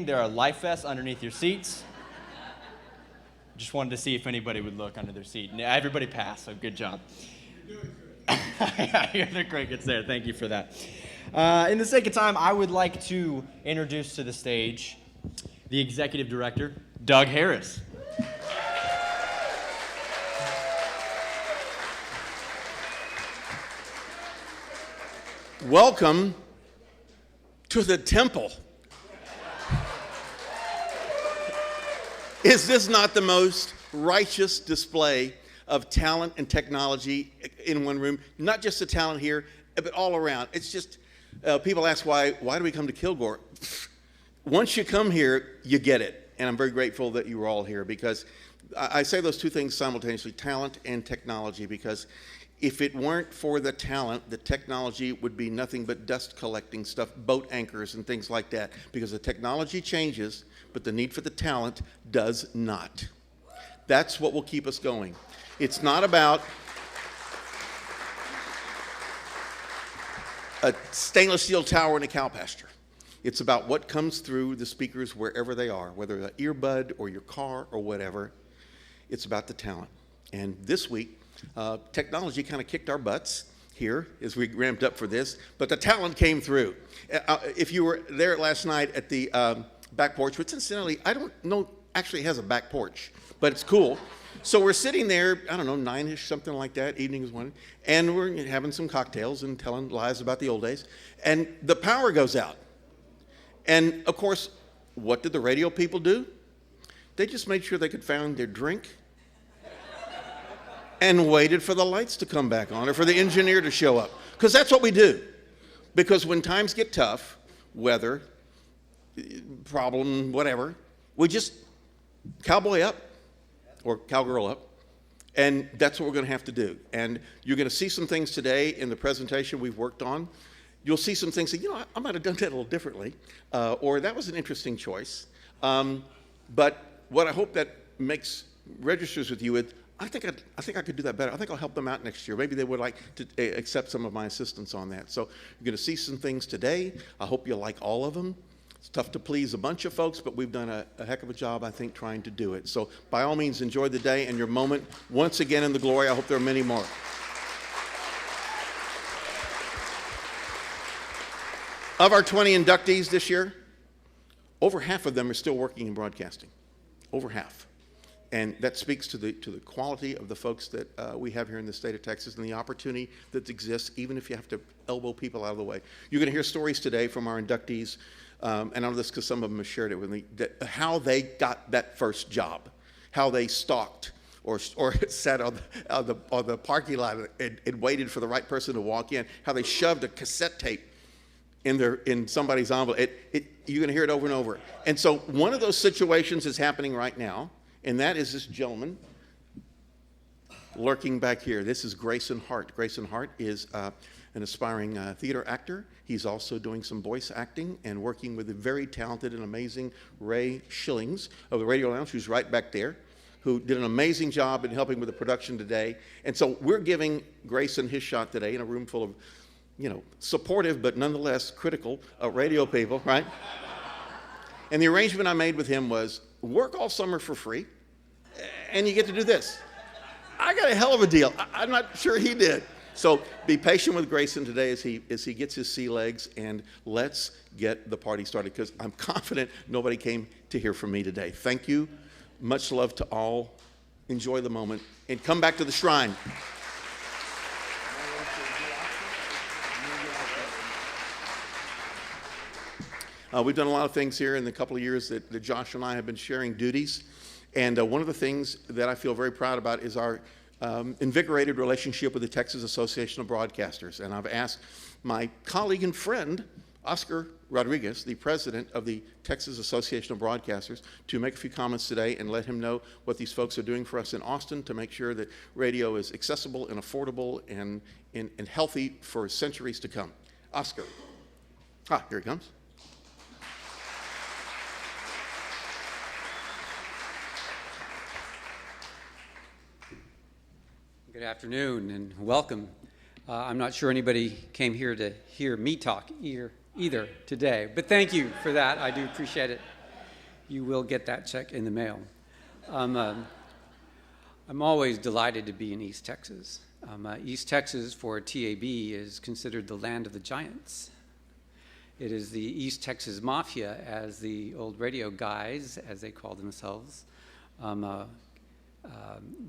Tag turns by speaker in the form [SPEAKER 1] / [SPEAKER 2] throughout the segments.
[SPEAKER 1] There are life vests underneath your seats. Just wanted to see if anybody would look under their seat. Everybody passed, so good job. I hear the crickets there. Thank you for that. In the sake of time, I would like to introduce to the stage the Executive Director, Doug Harris.
[SPEAKER 2] Welcome to the temple. Is this not the most righteous display of talent and technology in one room? Not just the talent here, but all around. It's just, people ask why do we come to Kilgore? Once you come here, you get it. And I'm very grateful that you were all here, because I say those two things simultaneously, talent and technology, because if it weren't for the talent, the technology would be nothing but dust collecting stuff, boat anchors and things like that, because the technology changes, but the need for the talent does not. That's what will keep us going. It's not about a stainless steel tower in a cow pasture. It's about what comes through the speakers wherever they are, whether the earbud or your car or whatever. It's about the talent. And this week, technology kind of kicked our butts here as we ramped up for this, but the talent came through. If you were there last night at the back porch, which incidentally, I don't know actually has a back porch, but it's cool. So we're sitting there, I don't know, 9-ish, something like that, evening is one, and we're having some cocktails and telling lies about the old days, and the power goes out. And of course, what did the radio people do? They just made sure they could find their drink and waited for the lights to come back on or for the engineer to show up. Because that's what we do. Because when times get tough, weather, problem, whatever, we just cowboy up or cowgirl up, and that's what we're going to have to do. And you're going to see some things today in the presentation we've worked on. You'll see some things that, I might have done that a little differently, or that was an interesting choice. But what I hope that registers with you with, I think I could do that better. I think I'll help them out next year. Maybe they would like to accept some of my assistance on that. So you're going to see some things today. I hope you like all of them. It's tough to please a bunch of folks, but we've done a heck of a job, I think, trying to do it. So by all means, enjoy the day and your moment once again in the glory. I hope there are many more. Of our 20 inductees this year, over half of them are still working in broadcasting. Over half. And that speaks to the quality of the folks that we have here in the state of Texas and the opportunity that exists, even if you have to elbow people out of the way. You're going to hear stories today from our inductees, and I know this because some of them have shared it with me, how they got that first job, how they stalked or sat on the parking lot and waited for the right person to walk in, how they shoved a cassette tape in somebody's envelope. You're going to hear it over and over. And so one of those situations is happening right now, and that is this gentleman lurking back here. This is Grayson Hart. Grayson Hart is an aspiring theater actor. He's also doing some voice acting and working with the very talented and amazing Ray Schillings of the Radio Lounge, who's right back there, who did an amazing job in helping with the production today. And so we're giving Grayson his shot today in a room full of, supportive but nonetheless critical radio people, right? And the arrangement I made with him was work all summer for free, and you get to do this. I got a hell of a deal. I'm not sure he did. So be patient with Grayson today as he gets his sea legs, and let's get the party started, because I'm confident nobody came to hear from me today. Thank you. Much love to all. Enjoy the moment, and come back to the shrine. We've done a lot of things here in the couple of years that Josh and I have been sharing duties. And one of the things that I feel very proud about is our invigorated relationship with the Texas Association of Broadcasters. And I've asked my colleague and friend, Oscar Rodriguez, the president of the Texas Association of Broadcasters, to make a few comments today and let him know what these folks are doing for us in Austin to make sure that radio is accessible and affordable and healthy for centuries to come. Oscar. Here he comes.
[SPEAKER 3] Good afternoon and welcome. I'm not sure anybody came here to hear me talk either today, but thank you for that. I do appreciate it. you will get that check in the mail. I'm always delighted to be in East Texas. East Texas for TAB is considered the land of the giants. It is the East Texas Mafia, as the old radio guys, as they call themselves,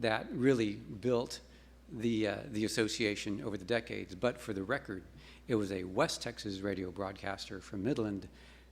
[SPEAKER 3] that really built the association over the decades. But for the record, it was a West Texas radio broadcaster from Midland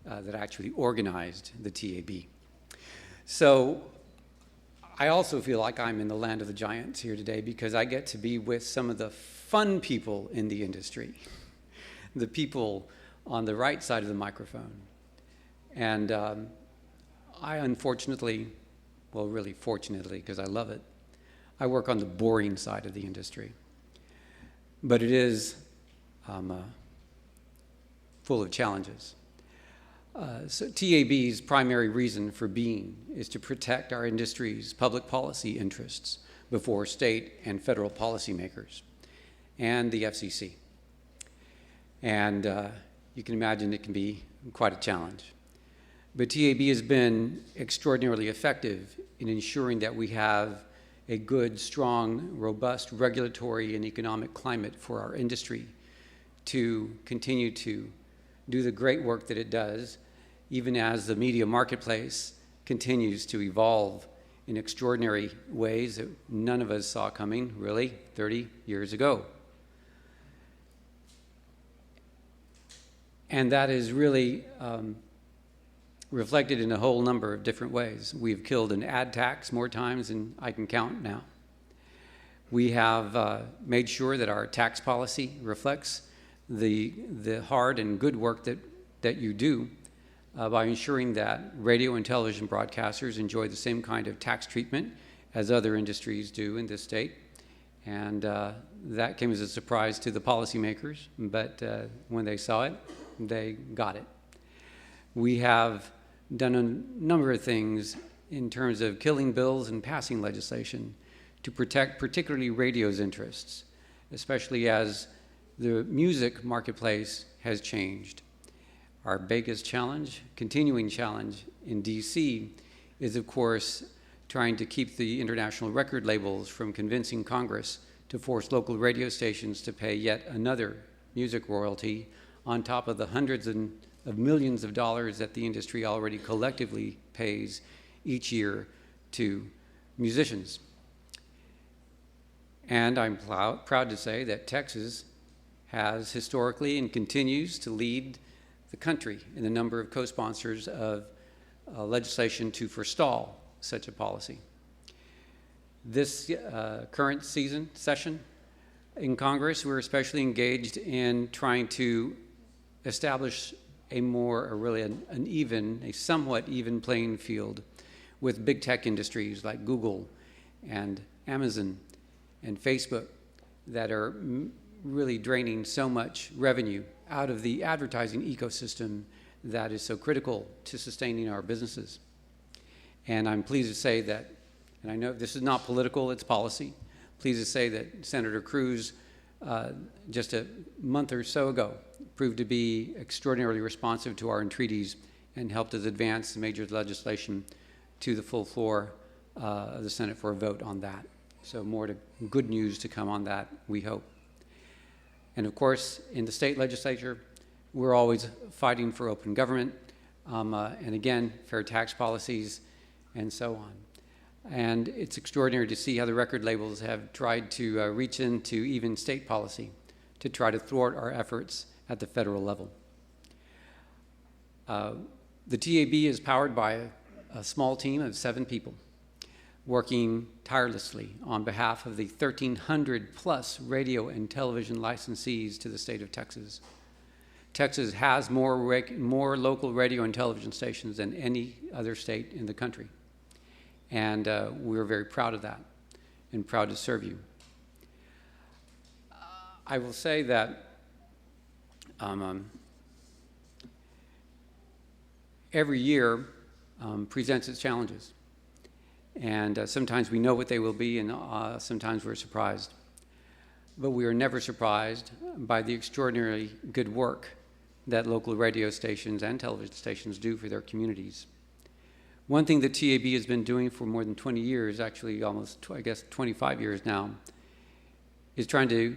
[SPEAKER 3] that actually organized the TAB. So I also feel like I'm in the land of the giants here today because I get to be with some of the fun people in the industry, the people on the right side of the microphone. And I unfortunately, well, really fortunately, because I love it, I work on the boring side of the industry. But it is full of challenges. So TAB's primary reason for being is to protect our industry's public policy interests before state and federal policymakers and the FCC. And you can imagine it can be quite a challenge. But TAB has been extraordinarily effective in ensuring that we have a good, strong, robust regulatory and economic climate for our industry to continue to do the great work that it does, even as the media marketplace continues to evolve in extraordinary ways that none of us saw coming, really, 30 years ago. And that is really reflected in a whole number of different ways. We've killed an ad tax more times than I can count now. We have made sure that our tax policy reflects the hard and good work that you do by ensuring that radio and television broadcasters enjoy the same kind of tax treatment as other industries do in this state. And that came as a surprise to the policymakers, but when they saw it, they got it. We have done a number of things in terms of killing bills and passing legislation to protect particularly radio's interests, especially as the music marketplace has changed. Our biggest challenge, continuing challenge in DC, is of course trying to keep the international record labels from convincing Congress to force local radio stations to pay yet another music royalty on top of the hundreds of millions of dollars that the industry already collectively pays each year to musicians. And I'm proud to say that Texas has historically and continues to lead the country in the number of co-sponsors of legislation to forestall such a policy. This current session in Congress, we're especially engaged in trying to establish a somewhat even playing field with big tech industries like Google and Amazon and Facebook that are really draining so much revenue out of the advertising ecosystem that is so critical to sustaining our businesses. And I'm pleased to say that, and I know this is not political, it's policy, pleased to say that Senator Cruz, just a month or so ago, proved to be extraordinarily responsive to our entreaties and helped us advance the major legislation to the full floor of the Senate for a vote on that. So good news to come on that, we hope. And of course, in the state legislature, we're always fighting for open government, and again, fair tax policies, and so on. And it's extraordinary to see how the record labels have tried to reach into even state policy to try to thwart our efforts at the federal level. The TAB is powered by a small team of 7 people working tirelessly on behalf of the 1,300 plus radio and television licensees to the state of Texas. Texas has more local radio and television stations than any other state in the country. And we're very proud of that and proud to serve you. I will say that every year presents its challenges. And sometimes we know what they will be, and sometimes we're surprised. But we are never surprised by the extraordinarily good work that local radio stations and television stations do for their communities. One thing that TAB has been doing for more than 20 years, actually almost, I guess, 25 years now, is trying to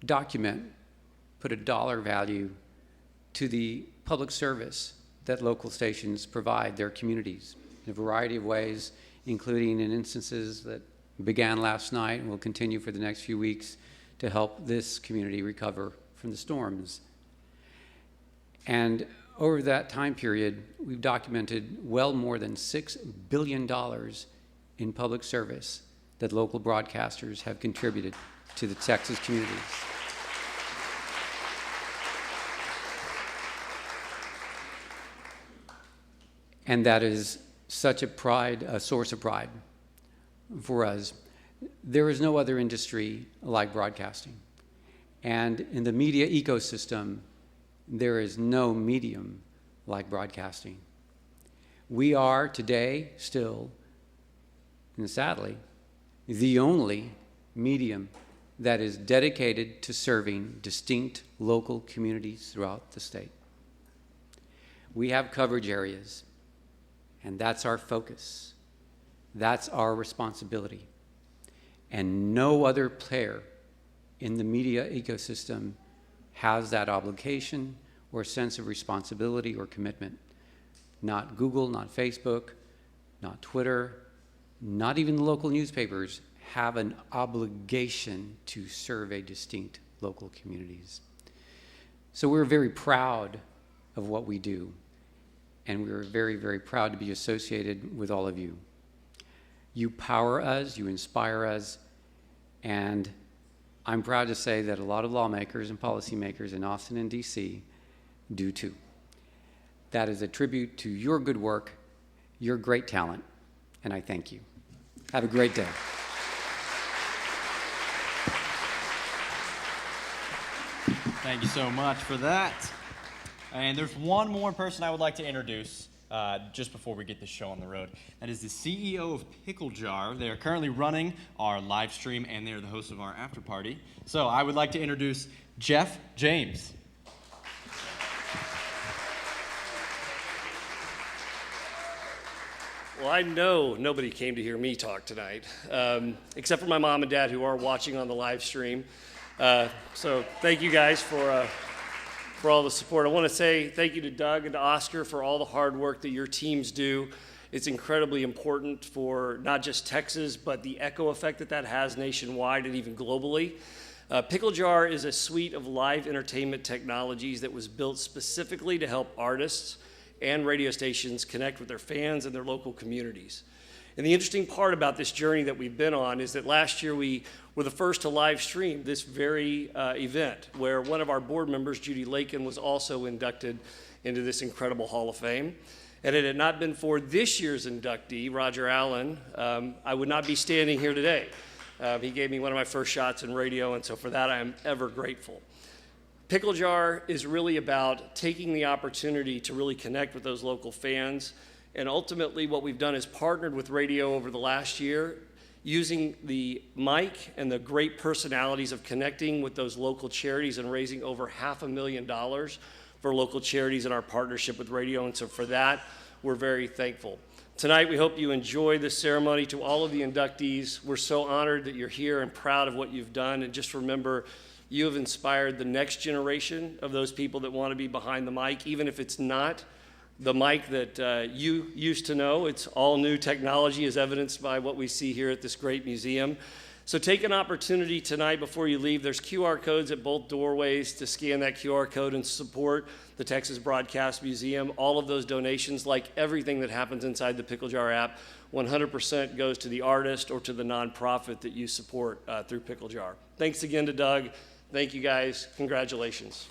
[SPEAKER 3] document, put a dollar value to the public service that local stations provide their communities in a variety of ways, including in instances that began last night and will continue for the next few weeks to help this community recover from the storms. And over that time period, we've documented well more than $6 billion in public service that local broadcasters have contributed to the Texas communities. And that is such a source of pride for us. There is no other industry like broadcasting. And in the media ecosystem, there is no medium like broadcasting. We are today still, and sadly, the only medium that is dedicated to serving distinct local communities throughout the state. We have coverage areas, and that's our focus. That's our responsibility. And no other player in the media ecosystem has that obligation or sense of responsibility or commitment. Not Google, not Facebook, not Twitter, not even the local newspapers have an obligation to survey distinct local communities. So we're very proud of what we do, and we're very, very proud to be associated with all of you. You power us, you inspire us, and I'm proud to say that a lot of lawmakers and policymakers in Austin and DC do too. That is a tribute to your good work, your great talent, and I thank you. Have a great day.
[SPEAKER 1] Thank you so much for that. And there's one more person I would like to introduce just before we get this show on the road. That is the CEO of Pickle Jar. They are currently running our live stream, and they are the host of our after party. So I would like to introduce Jeff James.
[SPEAKER 4] Well, I know nobody came to hear me talk tonight, except for my mom and dad who are watching on the live stream. So thank you guys for all the support. I want to say thank you to Doug and to Oscar for all the hard work that your teams do. It's incredibly important for not just Texas, but the echo effect that has nationwide and even globally. Pickle Jar is a suite of live entertainment technologies that was built specifically to help artists and radio stations connect with their fans and their local communities. And the interesting part about this journey that we've been on is that last year we were the first to live stream this very event, where one of our board members, Judy Lakin, was also inducted into this incredible Hall of Fame. And had it not been for this year's inductee, Roger Allen, I would not be standing here today. He gave me one of my first shots in radio, and so for that I am ever grateful. Pickle Jar is really about taking the opportunity to really connect with those local fans. And ultimately what we've done is partnered with radio over the last year, using the mic and the great personalities of connecting with those local charities and raising over $500,000 for local charities in our partnership with radio. And so for that, we're very thankful. Tonight, we hope you enjoy this ceremony. To all of the inductees, we're so honored that you're here and proud of what you've done. And just remember, you have inspired the next generation of those people that want to be behind the mic, even if it's not the mic that you used to know. It's all new technology, as evidenced by what we see here at this great museum. So take an opportunity tonight before you leave. There's QR codes at both doorways to scan that QR code and support the Texas Broadcast Museum. All of those donations, like everything that happens inside the Pickle Jar app, 100% goes to the artist or to the nonprofit that you support through Pickle Jar. Thanks again to Doug. Thank you guys. Congratulations.